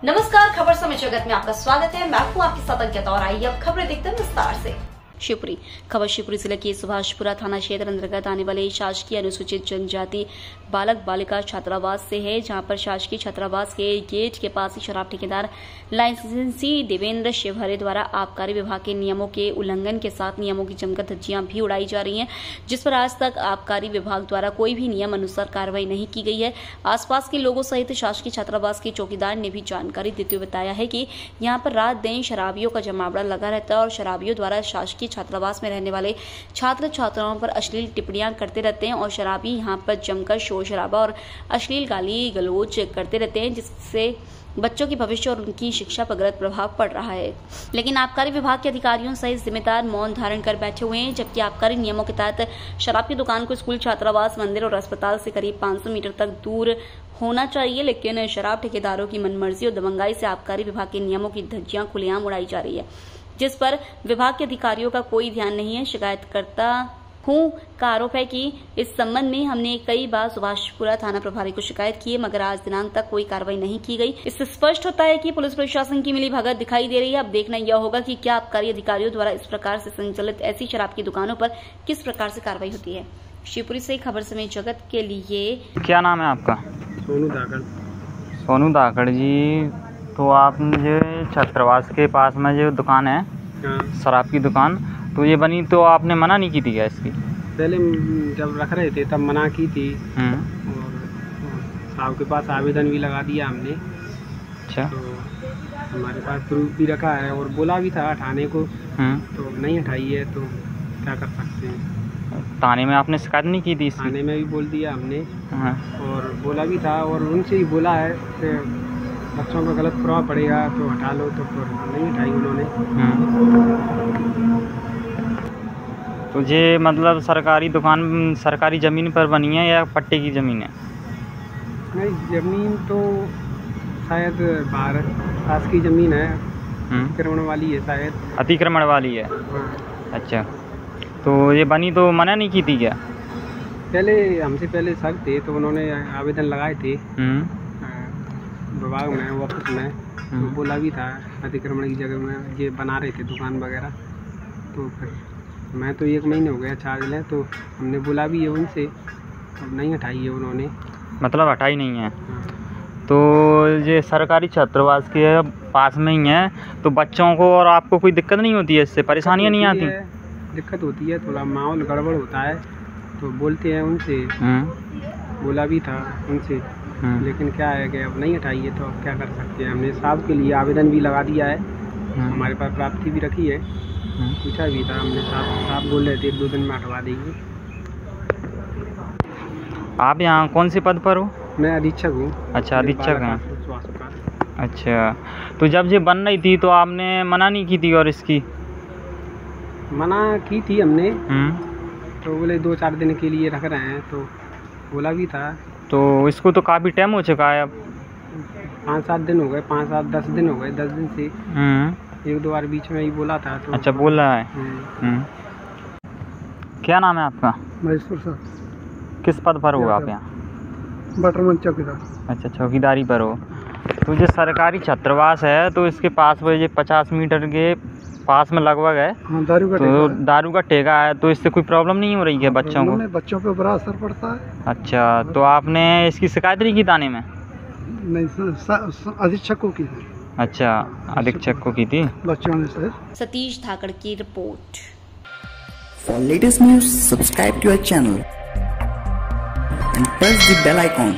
नमस्कार, खबर समय जगत में आपका स्वागत है। मैं हूं आपके साथ अंकिता और आइए अब खबरें देखते हैं विस्तार से। शिवपुरी खबर शिवपुरी जिले के सुभाषपुरा थाना क्षेत्र अंतर्गत आने वाले शासकीय अनुसूचित जनजाति बालक बालिका छात्रावास से है, जहां पर शासकीय छात्रावास के गेट के पास ही शराब ठेकेदार लाइसेंसी देवेंद्र शिवहरे द्वारा आबकारी विभाग के नियमों के उल्लंघन के साथ नियमों की जमकर धज्जियां भी उड़ाई जा रही हैं, जिस पर आज तक आबकारी विभाग द्वारा कोई भी नियम अनुसार कार्रवाई नहीं की गई है। आसपास के लोगों सहित शासकीय छात्रावास के चौकीदार ने भी जानकारी देते हुए बताया है कि यहां पर रात दिन शराबियों का जमावड़ा लगा रहता है और शराबियों द्वारा शासकीय छात्रावास में रहने वाले छात्र छात्राओं पर अश्लील टिप्पणियां करते रहते हैं और शराबी यहां पर जमकर शोर शराबा और अश्लील गाली गलौज करते रहते हैं, जिससे बच्चों की भविष्य और उनकी शिक्षा पर गलत प्रभाव पड़ रहा है। लेकिन आबकारी विभाग के अधिकारियों सहित जिम्मेदार मौन धारण कर बैठे हुए हैं, जबकि आबकारी नियमों के तहत शराब की दुकान को स्कूल, छात्रावास, मंदिर और अस्पताल से करीब 500 मीटर तक दूर होना चाहिए। लेकिन शराब ठेकेदारों की मनमर्जी और दबंगाई से आबकारी विभाग के नियमों की धज्जियां खुलेआम उड़ाई जा रही है, जिस पर विभाग के अधिकारियों का कोई ध्यान नहीं है। शिकायतकर्ता हूं का आरोप है कि इस संबंध में हमने कई बार सुभाषपुरा थाना प्रभारी को शिकायत की है, मगर आज दिनांक तक कोई कार्रवाई नहीं की गई। इससे स्पष्ट होता है कि पुलिस प्रशासन की मिलीभगत दिखाई दे रही है। अब देखना यह होगा कि क्या आबकारी अधिकारियों द्वारा इस प्रकार से संचालित ऐसी शराब की दुकानों पर किस प्रकार से कार्रवाई होती है। शिवपुरी से खबर समय जगत के लिए। क्या नाम है आपका? सोनू धाकड़। सोनू धाकड़ जी, तो आप मुझे छात्रावास के पास में जो दुकान है शराब की दुकान, तो ये बनी तो आपने मना नहीं की थी क्या इसकी? पहले जब रख रहे थे तब मना की थी और साहब के पास आवेदन भी लगा दिया हमने। अच्छा। तो हमारे पास प्रूफ भी रखा है और बोला भी था हटाने को, तो नहीं हटाई है, तो क्या कर सकते हैं। थाने में आपने शिकायत नहीं की थी इसकी? थाने में भी बोल दिया हमने और बोला भी था और उनसे ही बोला है कि बच्चों का गलत प्रभाव पड़ेगा तो हटा लो, तो फिर नहीं हटाई उन्होंने। तो ये मतलब सरकारी दुकान सरकारी ज़मीन पर बनी है या पट्टे की ज़मीन है? नहीं, ज़मीन तो शायद बाहर पास की ज़मीन है, अतिक्रमण वाली है शायद। अतिक्रमण वाली है। अच्छा, तो ये बनी तो मना नहीं की थी क्या? पहले हमसे पहले शक थे तो उन्होंने आवेदन लगाए थे विभाग में, ऑफिस में, तो बोला भी था अतिक्रमण की जगह में ये बना रहे थे दुकान वगैरह। तो फिर मैं तो 1 महीने हो गया चार्ज लें, तो हमने बोला भी है उनसे, अब नहीं हटाई है उन्होंने। मतलब हटाई नहीं है। तो ये सरकारी छात्रावास के पास में ही है, तो बच्चों को और आपको कोई दिक्कत नहीं होती है? इससे परेशानियाँ नहीं आती? दिक्कत होती है, थोड़ा माहौल गड़बड़ होता है, तो बोलते हैं उनसे, बोला भी था उनसे, लेकिन क्या है कि अब नहीं हटाई है, तो अब क्या कर सकते हैं। हमने साहब के लिए आवेदन भी लगा दिया है, हमारे पास प्राप्ति भी रखी है, पूछा भी था हमने। साहब बोल रहे थे 1-2 दिन में हटवा देंगे। आप यहाँ कौन से पद पर हो? मैं अधीक्षक हूँ। अच्छा, अधीक्षक हैं। अच्छा, तो जब ये बन रही थी तो आपने मना नहीं की थी? और इसकी मना की थी हमने, तो बोले 2-4 दिन के लिए रख रहे हैं, तो बोला भी था। तो इसको तो काफ़ी टाइम हो चुका है, अब 5-7 दिन हो गए, 5-7-10 दिन हो गए। 10 दिन से 1-2 बार बीच में ही बोला था। तो अच्छा, बोल रहा है। क्या नाम है आपका? महेश्वर सर। किस पद पर हो आप यहाँ? बटरमन चौकीदार। अच्छा, चौकीदारी पर हो। तो जो सरकारी छात्रावास है, तो इसके पास में ये 50 मीटर के पास में लगभग है। तो दारू का ठेका है, तो इससे कोई प्रॉब्लम नहीं हो रही है बच्चों को? बच्चों पे बड़ा असर पड़ता है। अच्छा, तो आपने इसकी शिकायत नहीं की थाने में? नहीं, अधीक्षक को की। अच्छा, अधीक्षक को की थी बच्चों ने से। सतीश धाकड़ की report. For latest news, subscribe to our channel and press the bell icon.